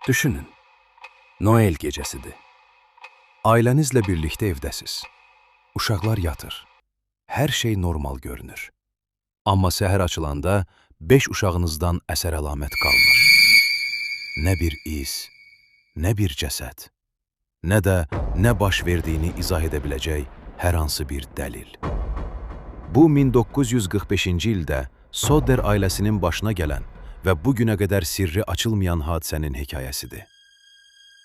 Düşünün, Noel gecəsidir. Ailənizlə birlikdə evdəsiz. Uşaqlar yatır. Hər şey normal görünür. Amma səhər açılanda 5 uşağınızdan əsər-əlamət qalmır. Nə bir iz, nə bir cəsəd, nə də nə baş verdiyini izah edə biləcək hər hansı bir dəlil. Bu 1945-ci ildə Sodder ailəsinin başına gələn və bugünə qədər sirri açılmayan hadisənin hekayəsidir.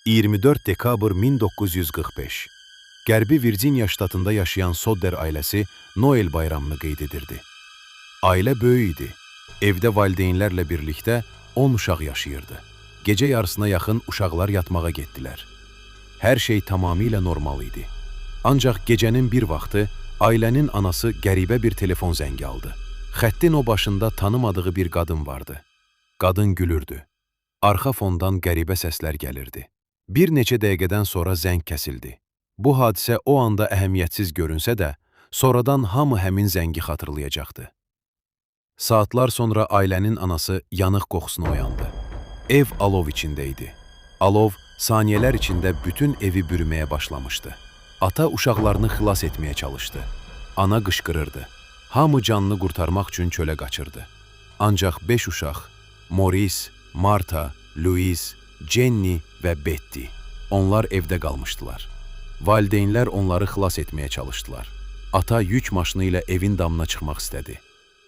24 dekabr 1945. Qərbi Virciniya ştatında yaşayan Sodder ailəsi Noel bayramını qeyd edirdi. Ailə böyük idi. Evdə valideynlərlə birlikdə 10 uşaq yaşayırdı. Gecə yarısına yaxın uşaqlar yatmağa getdilər. Hər şey tamamilə normal idi. Ancaq gecənin bir vaxtı ailənin anası qəribə bir telefon zəngi aldı. Xəttin o başında tanımadığı bir qadın vardı. Qadın gülürdü. Arxa fondan qəribə səslər gəlirdi. Bir neçə dəqiqədən sonra zəng kəsildi. Bu hadisə o anda əhəmiyyətsiz görünsə də, sonradan hamı həmin zəngi xatırlayacaqdı. Saatlar sonra ailənin anası yanıq qoxusuna oyandı. Ev alov içində idi. Alov saniyələr içində bütün evi bürüməyə başlamışdı. Ata uşaqlarını xilas etməyə çalışdı. Ana qışqırırdı. Hamı canını qurtarmaq üçün çölə qaçırdı. Ancaq 5 uşaq, Maurice, Marta, Louise, Jenny və Betty, onlar evdə qalmışdılar. Valideynlər onları xilas etməyə çalışdılar. Ata yük maşını ilə evin damına çıxmaq istədi.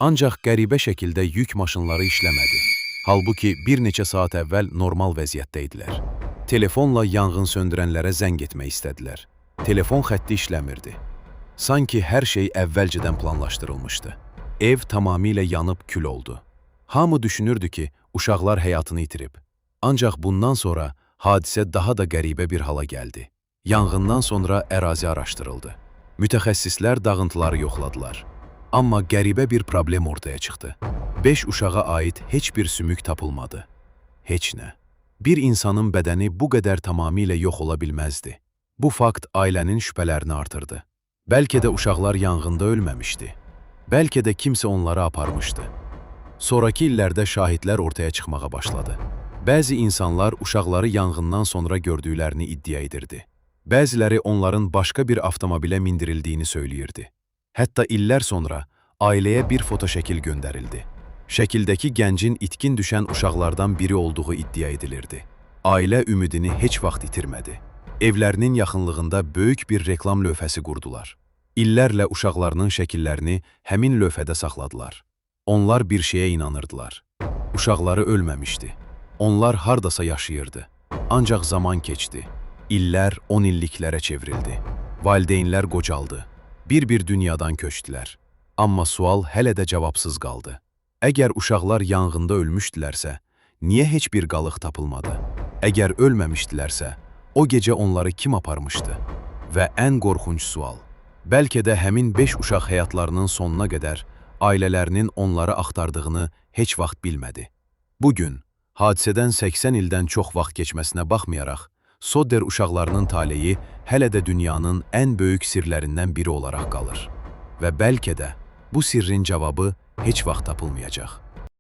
Ancaq qəribə şəkildə yük maşınları işləmədi. Halbuki bir neçə saat əvvəl normal vəziyyətdə idilər. Telefonla yanğın söndürənlərə zəng etmək istədilər. Telefon xətti işləmirdi. Sanki hər şey əvvəlcədən planlaşdırılmışdı. Ev tamamilə yanıb kül oldu. Hamı düşünürdü ki, uşaqlar həyatını itirib. Ancaq bundan sonra hadisə daha da qəribə bir hala gəldi. Yanğından sonra ərazi araşdırıldı. Mütəxəssislər dağıntıları yoxladılar. Amma qəribə bir problem ortaya çıxdı. 5 uşağa aid heç bir sümük tapılmadı. Heç nə. Bir insanın bədəni bu qədər tamamilə yox ola bilməzdi. Bu fakt ailənin şübhələrini artırdı. Bəlkə də uşaqlar yanğında ölməmişdi. Bəlkə də kimsə onları aparmışdı. Sonrakı illərdə şahidlər ortaya çıxmağa başladı. Bəzi insanlar uşaqları yanğından sonra gördüklərini iddia edirdi. Bəziləri onların başqa bir avtomobilə mindirildiyini söyləyirdi. Hətta illər sonra ailəyə bir fotoşəkil göndərildi. Şəkildəki gəncin itkin düşən uşaqlardan biri olduğu iddia edilirdi. Ailə ümidini heç vaxt itirmədi. Evlərinin yaxınlığında böyük bir reklam lövhəsi qurdular. İllərlə uşaqlarının şəkillərini həmin lövhədə saxladılar. Onlar bir şeyə inanırdılar. Uşaqları ölməmişdi. Onlar hardasa yaşayırdı. Ancaq zaman keçdi. İllər 10 illiklərə çevrildi. Valideynlər qocaldı. Bir-bir dünyadan köçdülər. Amma sual hələ də cavabsız qaldı. Əgər uşaqlar yanğında ölmüşdülərsə, niyə heç bir qalıq tapılmadı? Əgər ölməmişdilərsə, o gecə onları kim aparmışdı? Və ən qorxunc sual, bəlkə də həmin 5 uşaq həyatlarının sonuna qədər ailələrinin onları axtardığını heç vaxt bilmədi. Bugün, hadisədən 80 ildən çox vaxt keçməsinə baxmayaraq, Sodder uşaqlarının taleyi hələ də dünyanın ən böyük sirlərindən biri olaraq qalır. Və bəlkə də bu sirrin cavabı heç vaxt tapılmayacaq.